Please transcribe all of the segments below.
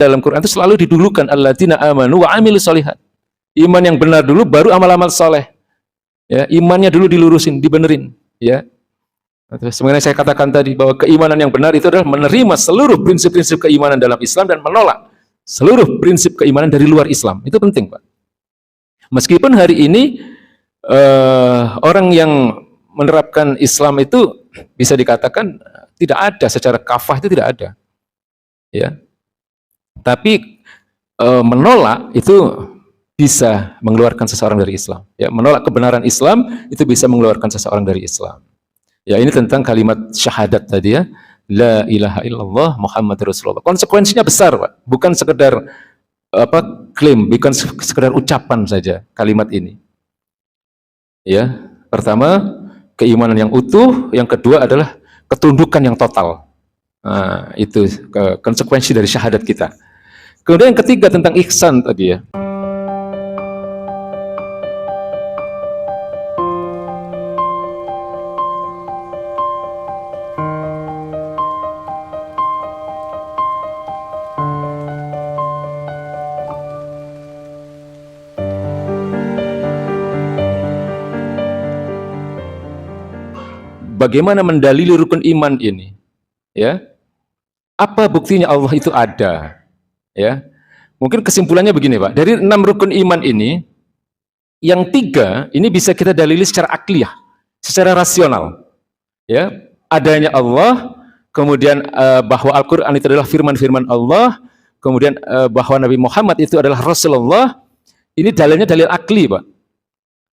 dalam Quran itu selalu didulukan alladzina amanu wa amilus sholihat. Iman yang benar dulu, baru amal-amal soleh. Ya, imannya dulu dilurusin, dibenerin. Ya. Terus sebenarnya saya katakan tadi bahwa keimanan yang benar itu adalah menerima seluruh prinsip-prinsip keimanan dalam Islam dan menolak seluruh prinsip keimanan dari luar Islam. Itu penting, Pak. Meskipun hari ini orang yang menerapkan Islam itu bisa dikatakan tidak ada secara kafah, itu tidak ada. Ya. Tapi menolak itu bisa mengeluarkan seseorang dari Islam. Ya, menolak kebenaran Islam itu bisa mengeluarkan seseorang dari Islam. Ya, ini tentang kalimat syahadat tadi ya. La ilaha illallah Muhammad Rasulullah. Konsekuensinya besar, Pak. Bukan sekedar klaim, bukan sekedar ucapan saja kalimat ini. Ya, pertama keimanan yang utuh, yang kedua adalah ketundukan yang total. Nah, itu konsekuensi dari syahadat kita. Kemudian yang ketiga tentang ihsan tadi ya. Bagaimana mendalili rukun iman ini? Ya, apa buktinya Allah itu ada? Ya, mungkin kesimpulannya begini, Pak. Dari 6 rukun iman ini, yang 3 ini bisa kita dalili secara akliyah, secara rasional. Ya, adanya Allah, kemudian bahwa Al-Quran itu adalah firman-firman Allah, kemudian bahwa Nabi Muhammad itu adalah Rasulullah. Ini dalilnya dalil akli, Pak.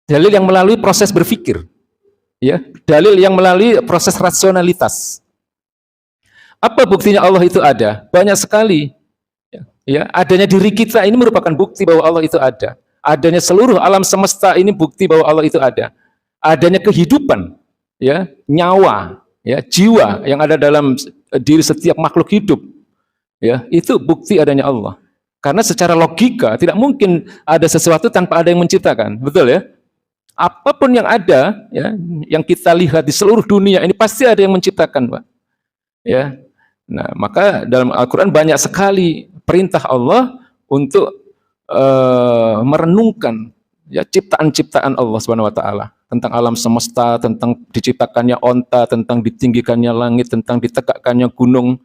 Dalil yang melalui proses berpikir. Ya, dalil yang melalui proses rasionalitas. Apa buktinya Allah itu ada? Banyak sekali. Ya, adanya diri kita ini merupakan bukti bahwa Allah itu ada. Adanya seluruh alam semesta ini bukti bahwa Allah itu ada. Adanya kehidupan, ya, nyawa, ya, jiwa yang ada dalam diri setiap makhluk hidup. Ya, itu bukti adanya Allah. Karena secara logika tidak mungkin ada sesuatu tanpa ada yang menciptakan. Betul ya? Apapun yang ada, ya, yang kita lihat di seluruh dunia ini pasti ada yang menciptakan, Pak. Ya, nah maka dalam Al-Quran banyak sekali perintah Allah untuk merenungkan ya ciptaan-ciptaan Allah Subhanahu Wa Taala tentang alam semesta, tentang diciptakannya onta, tentang ditinggikannya langit, tentang ditegakkannya gunung,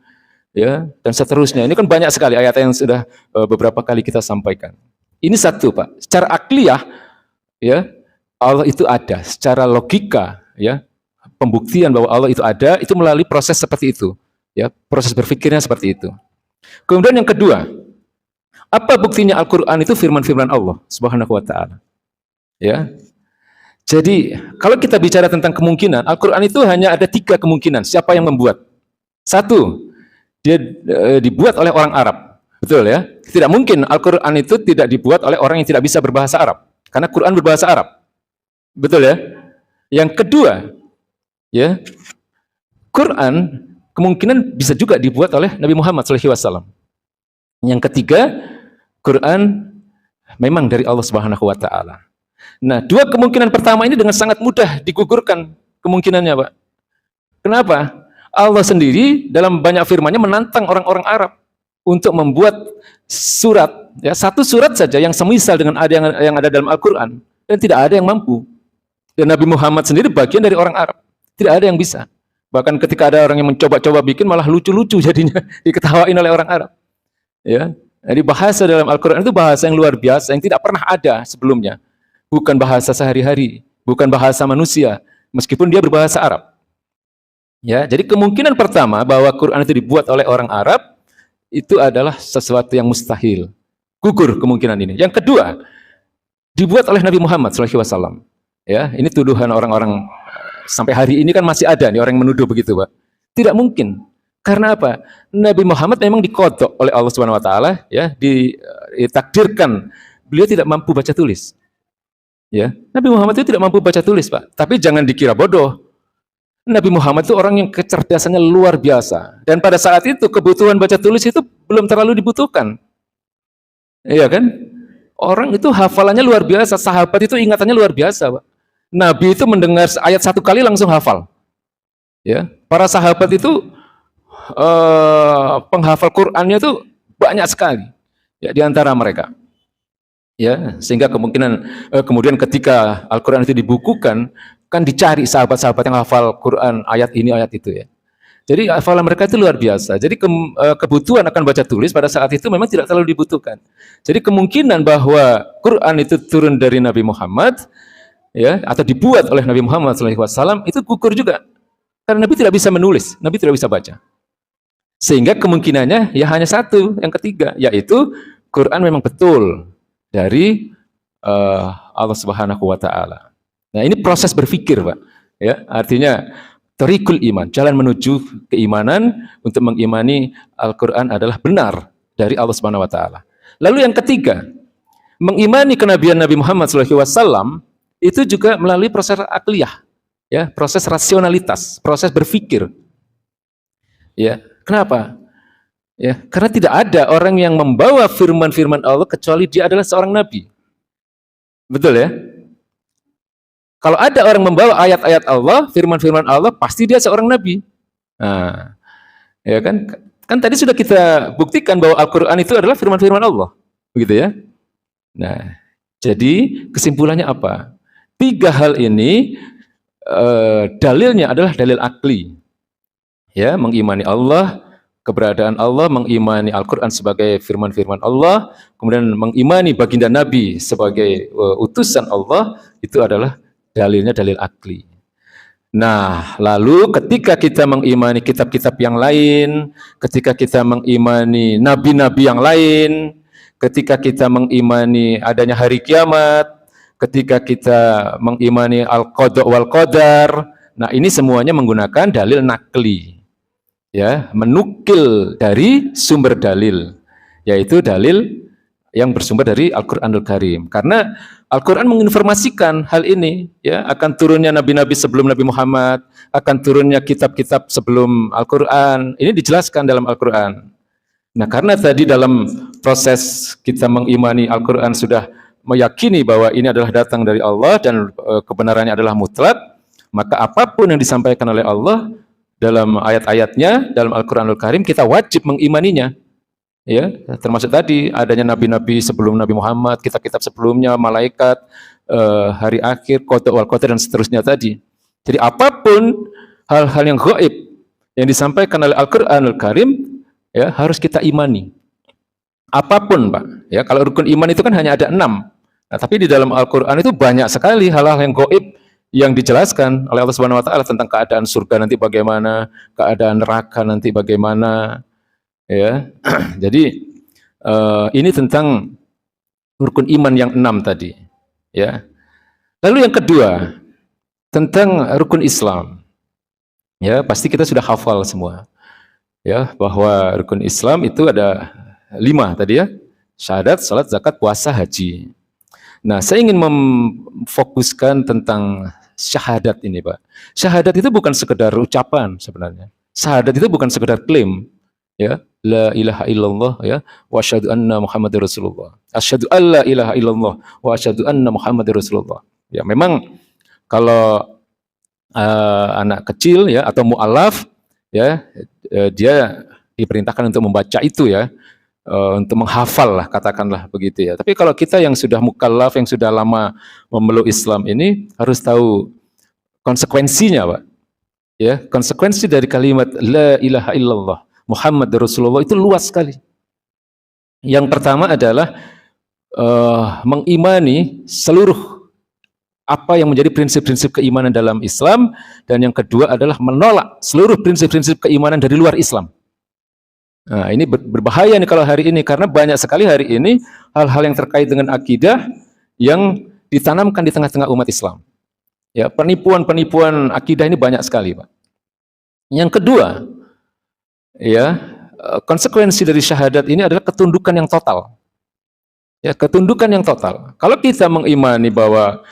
ya dan seterusnya. Ini kan banyak sekali ayat yang sudah beberapa kali kita sampaikan. Ini satu, Pak. Secara akliyah, ya. Allah itu ada, secara logika, ya, pembuktian bahwa Allah itu ada, itu melalui proses seperti itu, ya, proses berpikirnya seperti itu. Kemudian yang kedua, apa buktinya Al-Quran itu firman-firman Allah Subhanahu Wa Taala, ya. Jadi kalau kita bicara tentang kemungkinan, Al-Quran itu hanya ada 3 kemungkinan. Siapa yang membuat? 1, dia dibuat oleh orang Arab, betul ya. Tidak mungkin Al-Quran itu tidak dibuat oleh orang yang tidak bisa berbahasa Arab, karena Quran berbahasa Arab. Betul ya? Yang kedua, ya, Quran kemungkinan bisa juga dibuat oleh Nabi Muhammad SAW. Yang ketiga, Quran memang dari Allah Subhanahu Wa Taala. Nah, 2 kemungkinan pertama ini dengan sangat mudah digugurkan kemungkinannya, Pak. Kenapa? Allah sendiri dalam banyak firman-Nya menantang orang-orang Arab untuk membuat surat, ya, 1 surat saja yang semisal dengan yang ada dalam Al-Quran, dan tidak ada yang mampu. Dan Nabi Muhammad sendiri bagian dari orang Arab. Tidak ada yang bisa. Bahkan ketika ada orang yang mencoba-coba bikin, malah lucu-lucu jadinya, diketawain oleh orang Arab. Ya, jadi bahasa dalam Al-Quran itu bahasa yang luar biasa, yang tidak pernah ada sebelumnya. Bukan bahasa sehari-hari, bukan bahasa manusia, meskipun dia berbahasa Arab. Ya, jadi kemungkinan pertama bahwa Quran itu dibuat oleh orang Arab, itu adalah sesuatu yang mustahil. Gugur kemungkinan ini. Yang kedua, dibuat oleh Nabi Muhammad SAW. Ya, ini tuduhan orang-orang sampai hari ini kan masih ada nih orang yang menuduh begitu, Pak. Tidak mungkin. Karena apa? Nabi Muhammad memang dikodok oleh Allah Subhanahu Wa Taala, ya, ditakdirkan beliau tidak mampu baca tulis. Ya, Nabi Muhammad itu tidak mampu baca tulis, Pak. Tapi jangan dikira bodoh. Nabi Muhammad itu orang yang kecerdasannya luar biasa. Dan pada saat itu kebutuhan baca tulis itu belum terlalu dibutuhkan. Iya kan? Orang itu hafalannya luar biasa. Sahabat itu ingatannya luar biasa, Pak. Nabi itu mendengar ayat 1 kali langsung hafal. Ya, para sahabat itu penghafal Qur'annya itu banyak sekali ya di antara mereka. Ya, sehingga kemudian ketika Al-Qur'an itu dibukukan, kan dicari sahabat-sahabat yang hafal Quran ayat ini ayat itu ya. Jadi hafalan mereka itu luar biasa. Jadi kebutuhan akan baca tulis pada saat itu memang tidak terlalu dibutuhkan. Jadi kemungkinan bahwa Quran itu turun dari Nabi Muhammad ya atau dibuat oleh Nabi Muhammad SAW itu gugur juga. Karena Nabi tidak bisa menulis, Nabi tidak bisa baca. Sehingga kemungkinannya ya hanya satu, yang ketiga, yaitu Quran memang betul dari Allah Subhanahu wa taala. Nah, ini proses berpikir, Pak. Ya, artinya thariqul iman, jalan menuju keimanan untuk mengimani Al-Qur'an adalah benar dari Allah Subhanahu wa taala. Lalu yang ketiga, mengimani kenabian Nabi Muhammad SAW itu juga melalui proses akliyah, ya, proses rasionalitas, proses berpikir. Ya, kenapa? Ya, karena tidak ada orang yang membawa firman-firman Allah kecuali dia adalah seorang nabi. Betul ya? Kalau ada orang membawa ayat-ayat Allah, firman-firman Allah, pasti dia seorang nabi. Nah, ya kan? Kan tadi sudah kita buktikan bahwa Al-Qur'an itu adalah firman-firman Allah. Begitu ya? Nah, jadi kesimpulannya apa? Tiga hal ini dalilnya adalah dalil akli. Ya, mengimani Allah, keberadaan Allah, mengimani Al-Qur'an sebagai firman-firman Allah, kemudian mengimani baginda Nabi sebagai utusan Allah, itu adalah dalilnya dalil akli. Nah, lalu ketika kita mengimani kitab-kitab yang lain, ketika kita mengimani nabi-nabi yang lain, ketika kita mengimani adanya hari kiamat, ketika kita mengimani al-qada wal qadar, nah ini semuanya menggunakan dalil nakli. Ya, menukil dari sumber dalil, yaitu dalil yang bersumber dari Al-Qur'anul Karim. Karena Al-Qur'an menginformasikan hal ini, ya, akan turunnya nabi-nabi sebelum Nabi Muhammad, akan turunnya kitab-kitab sebelum Al-Qur'an. Ini dijelaskan dalam Al-Qur'an. Nah, karena tadi dalam proses kita mengimani Al-Qur'an sudah meyakini bahwa ini adalah datang dari Allah dan kebenarannya adalah mutlak, maka apapun yang disampaikan oleh Allah dalam ayat-ayatnya, dalam Al-Qur'anul Karim, kita wajib mengimaninya. Ya, termasuk tadi adanya nabi-nabi sebelum Nabi Muhammad, kitab-kitab sebelumnya, malaikat, hari akhir, qada wal qadar dan seterusnya tadi. Jadi apapun hal-hal yang gaib yang disampaikan oleh Al-Qur'anul Karim, ya, harus kita imani. Apapun, Pak. Ya, kalau rukun iman itu kan hanya ada 6. Nah, tapi di dalam Al-Qur'an itu banyak sekali hal-hal yang gaib yang dijelaskan oleh Allah Subhanahu wa taala tentang keadaan surga nanti bagaimana, keadaan neraka nanti bagaimana. Ya, jadi ini tentang rukun iman yang 6 tadi. Ya, lalu yang kedua tentang rukun Islam. Ya, pasti kita sudah hafal semua. Ya, bahwa rukun Islam itu ada 5 tadi ya, syahadat, salat, zakat, puasa, haji. Nah, saya ingin memfokuskan tentang syahadat ini, Pak. Syahadat itu bukan sekedar ucapan sebenarnya. Syahadat itu bukan sekedar klaim. Ya, la ilaha illallah, ya, wa asyhadu anna Muhammadar Rasulullah. Asyhadu alla ilaha illallah wa asyhadu anna Muhammadar Rasulullah. Ya, memang kalau anak kecil ya atau mualaf ya, dia diperintahkan untuk membaca itu ya, untuk menghafal lah, katakanlah begitu ya. Tapi kalau kita yang sudah mukallaf, yang sudah lama memeluk Islam ini harus tahu konsekuensinya, Pak. Ya, konsekuensi dari kalimat la ilaha illallah Muhammad Rasulullah itu luas sekali. Yang pertama adalah mengimani seluruh apa yang menjadi prinsip-prinsip keimanan dalam Islam, dan yang kedua adalah menolak seluruh prinsip-prinsip keimanan dari luar Islam. Nah, ini berbahaya nih kalau hari ini, karena banyak sekali hari ini hal-hal yang terkait dengan akidah yang ditanamkan di tengah-tengah umat Islam. Ya, penipuan-penipuan akidah ini banyak sekali, Pak. Yang kedua, ya, konsekuensi dari syahadat ini adalah ketundukan yang total. Ya, ketundukan yang total. Kalau kita mengimani bahwa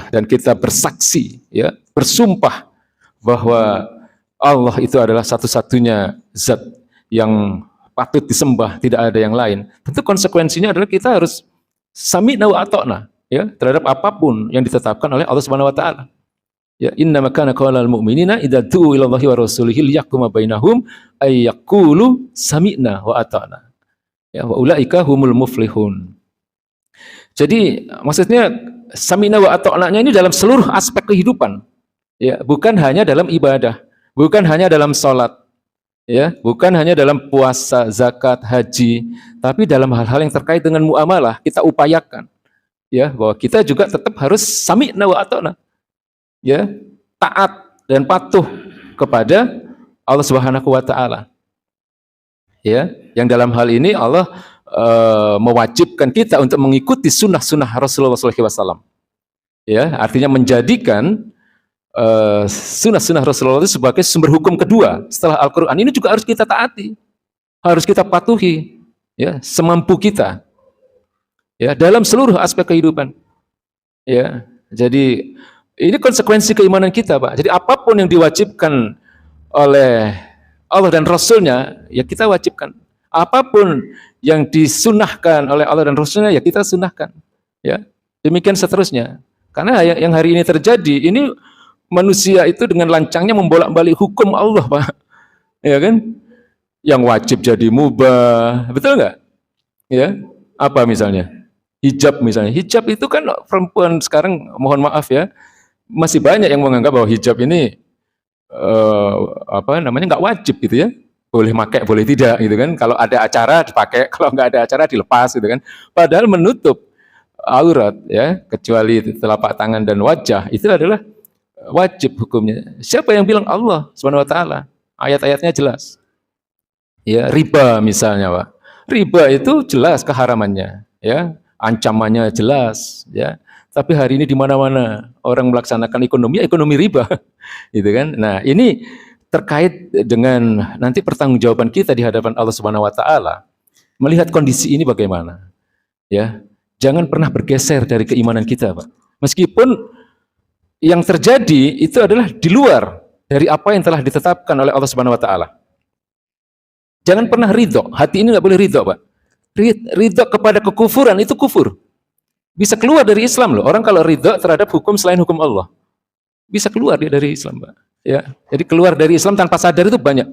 dan kita bersaksi, ya, bersumpah bahwa Allah itu adalah satu-satunya zat yang patut disembah, tidak ada yang lain. Tentu konsekuensinya adalah kita harus sami'na wa ata'na, ya, terhadap apapun yang ditetapkan oleh Allah Subhanahu wa taala. Ya, inna makana qaulal mu'minina idza du'u ila Allahi wa rasulihi liyahkuma bainahum ay yaqulu sami'na wa ata'na. Ya, wa ulaika humul muflihun. Jadi maksudnya sami'na wa ata'na ini dalam seluruh aspek kehidupan. Ya, bukan hanya dalam ibadah, bukan hanya dalam sholat, ya, bukan hanya dalam puasa, zakat, haji, tapi dalam hal-hal yang terkait dengan muamalah kita upayakan, ya, bahwa kita juga tetap harus sami'na wa ata'na, ya, taat dan patuh kepada Allah Subhanahu wa taala. Ya, yang dalam hal ini Allah mewajibkan kita untuk mengikuti sunnah-sunnah Rasulullah SAW. Ya, artinya menjadikan sunnah-sunnah Rasulullah itu sebagai sumber hukum kedua setelah Al-Quran. Ini juga harus kita taati, harus kita patuhi, ya, semampu kita, ya, dalam seluruh aspek kehidupan. Ya, jadi ini konsekuensi keimanan kita, Pak. Jadi apapun yang diwajibkan oleh Allah dan Rasulnya, ya kita wajibkan. Apapun yang disunahkan oleh Allah dan Rasulnya, ya kita sunahkan. Ya, demikian seterusnya. Karena yang hari ini terjadi, ini manusia itu dengan lancangnya membolak-balik hukum Allah, Pak. Ya kan? Yang wajib jadi mubah, betul nggak? Ya, apa misalnya? Hijab misalnya. Hijab itu kan perempuan sekarang, mohon maaf ya, masih banyak yang menganggap bahwa hijab ini nggak wajib gitu ya. Boleh pakai, boleh tidak gitu kan. Kalau ada acara dipakai, kalau nggak ada acara dilepas gitu kan. Padahal menutup aurat ya, kecuali telapak tangan dan wajah, itu adalah wajib hukumnya. Siapa yang bilang? Allah Subhanahu wa taala. Ayat-ayatnya jelas. Ya, riba misalnya, Pak. Riba itu jelas keharamannya, ya. Ancamannya jelas, ya. Tapi hari ini di mana-mana orang melaksanakan ekonomi riba. Gitu kan. Nah, ini terkait dengan nanti pertanggungjawaban kita di hadapan Allah Subhanahu wa taala. Melihat kondisi ini bagaimana? Ya. Jangan pernah bergeser dari keimanan kita, Pak. Meskipun yang terjadi itu adalah di luar dari apa yang telah ditetapkan oleh Allah Subhanahu wa taala. Jangan pernah ridho. Hati ini nggak boleh ridho, Pak. Ridho kepada kekufuran itu kufur. Bisa keluar dari Islam loh. Orang kalau ridho terhadap hukum selain hukum Allah, bisa keluar dia dari Islam, Pak. Ya, jadi keluar dari Islam tanpa sadar itu banyak.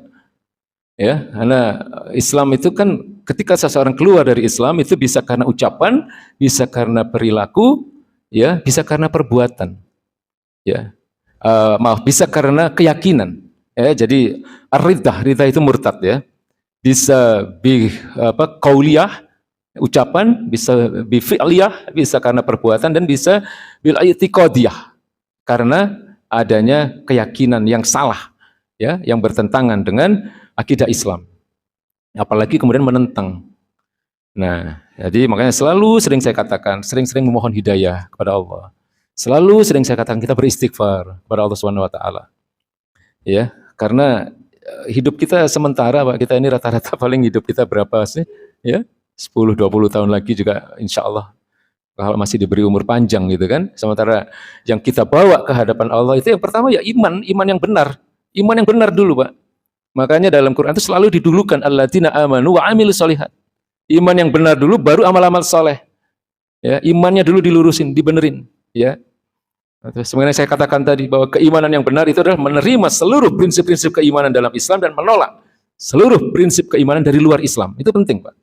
Ya, karena Islam itu kan ketika seseorang keluar dari Islam itu bisa karena ucapan, bisa karena perilaku, ya, bisa karena perbuatan. Ya, bisa karena keyakinan. Ya, jadi ridha itu murtad ya. Bisa qauliyah, ucapan, bisa fi'liyah, bisa karena perbuatan, dan bisa bil i'tiqadiyah karena adanya keyakinan yang salah, ya, yang bertentangan dengan akidah Islam. Apalagi kemudian menentang. Nah, jadi makanya sering saya katakan, sering memohon hidayah kepada Allah. Sering saya katakan kita beristighfar kepada Allah Subhanahu wa taala. Ya, karena hidup kita sementara, Pak. Kita ini rata-rata paling hidup kita berapa sih? Ya, 10-20 tahun lagi juga insya Allah kalau masih diberi umur panjang gitu kan. Sementara yang kita bawa ke hadapan Allah itu yang pertama ya iman yang benar. Iman yang benar dulu, Pak. Makanya dalam Quran itu selalu didulukan alladzina amanu wa amilus sholihat. Iman yang benar dulu baru amal-amal soleh. Ya, imannya dulu dilurusin, dibenerin, ya. Terus sebenarnya saya katakan tadi bahwa keimanan yang benar itu adalah menerima seluruh prinsip-prinsip keimanan dalam Islam dan menolak seluruh prinsip keimanan dari luar Islam. Itu penting, Pak.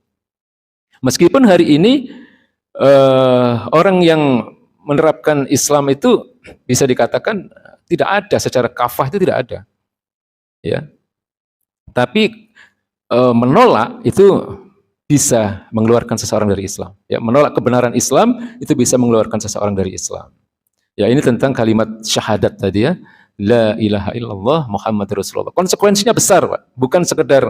Meskipun hari ini orang yang menerapkan Islam itu bisa dikatakan tidak ada secara kafah, itu tidak ada. Ya. Tapi menolak itu bisa mengeluarkan seseorang dari Islam. Ya, menolak kebenaran Islam itu bisa mengeluarkan seseorang dari Islam. Ya, ini tentang kalimat syahadat tadi ya. La ilaha illallah Muhammad Rasulullah. Konsekuensinya besar, Pak. Bukan sekedar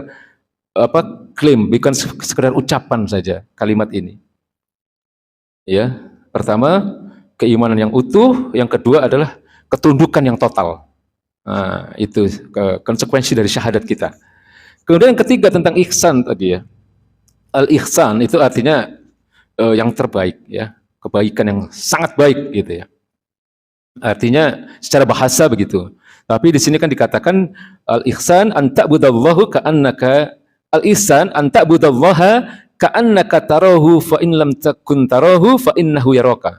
klaim, bukan sekedar ucapan saja kalimat ini. Ya, pertama keimanan yang utuh, yang kedua adalah ketundukan yang total. Nah, itu konsekuensi dari syahadat kita. Kemudian yang ketiga tentang ihsan tadi ya. Al-ihsan itu artinya yang terbaik ya, kebaikan yang sangat baik gitu ya. Artinya secara bahasa begitu. Tapi di sini kan dikatakan al-ihsan an ta'budallaha ka'annaka al-ihsan an ta'budallaha ka'annaka tarahu fa in lam takun tarahu fa innahu yaraka.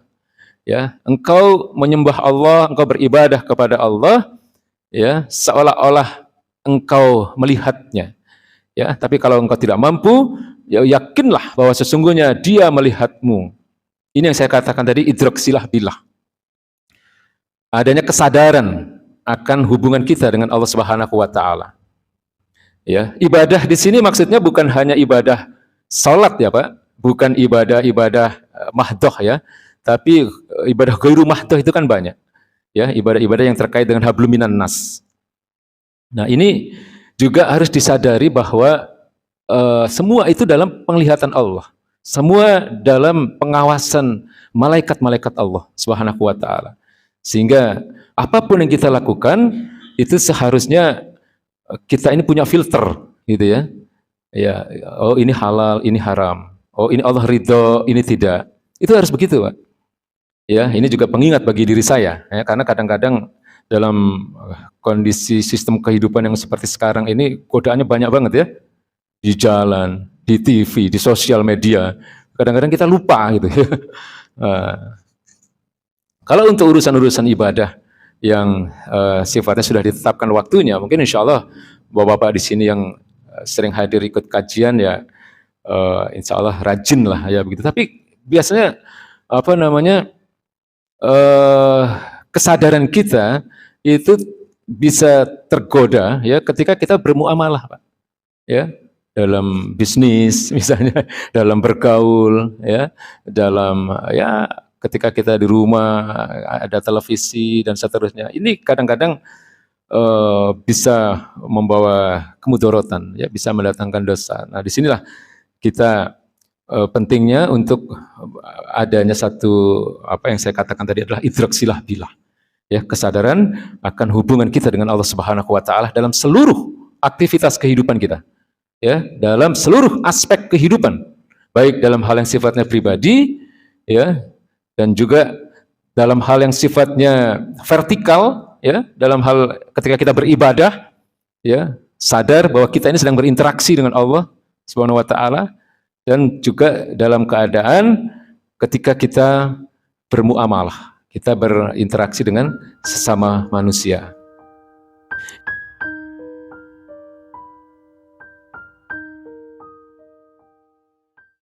Ya, engkau menyembah Allah, engkau beribadah kepada Allah ya, seolah-olah engkau melihatnya. Ya, tapi kalau engkau tidak mampu, ya yakinlah bahwa sesungguhnya Dia melihatmu. Ini yang saya katakan tadi, idrak silah billah. Adanya kesadaran akan hubungan kita dengan Allah Subhanahu wa taala. Ya, ibadah di sini maksudnya bukan hanya ibadah salat ya, Pak. Bukan ibadah mahdoh ya. Tapi ibadah ghairu mahdoh itu kan banyak. Ya, ibadah-ibadah yang terkait dengan hablum minan nas. Nah, ini juga harus disadari bahwa semua itu dalam penglihatan Allah. Semua dalam pengawasan malaikat-malaikat Allah Subhanahu wa taala. Sehingga apapun yang kita lakukan itu seharusnya kita ini punya filter gitu ya. Ya, oh ini halal, ini haram. Oh ini Allah ridho, ini tidak. Itu harus begitu, Pak. Ya, ini juga pengingat bagi diri saya ya, karena kadang-kadang dalam kondisi sistem kehidupan yang seperti sekarang ini godaannya banyak banget ya. Di jalan, di TV, di sosial media. Kadang-kadang kita lupa gitu. Kalau untuk urusan-urusan ibadah yang sifatnya sudah ditetapkan waktunya, mungkin insya Allah bapak-bapak di sini yang sering hadir ikut kajian ya, insya Allah rajin lah ya begitu. Tapi biasanya apa namanya kesadaran kita itu bisa tergoda ya ketika kita bermuamalah, Pak. Ya, dalam bisnis misalnya, dalam bergaul ya, dalam ya ketika kita di rumah ada televisi dan seterusnya. Ini kadang-kadang bisa membawa kemudorotan ya, bisa mendatangkan dosa. Nah, disinilah kita pentingnya untuk adanya satu apa yang saya katakan tadi adalah idrak silah billah. Ya, kesadaran akan hubungan kita dengan Allah Subhanahu wa taala dalam seluruh aktivitas kehidupan kita. Ya, dalam seluruh aspek kehidupan, baik dalam hal yang sifatnya pribadi, ya, dan juga dalam hal yang sifatnya vertikal, ya, dalam hal ketika kita beribadah, ya, sadar bahwa kita ini sedang berinteraksi dengan Allah Subhanahu wa taala, dan juga dalam keadaan ketika kita bermuamalah, kita berinteraksi dengan sesama manusia.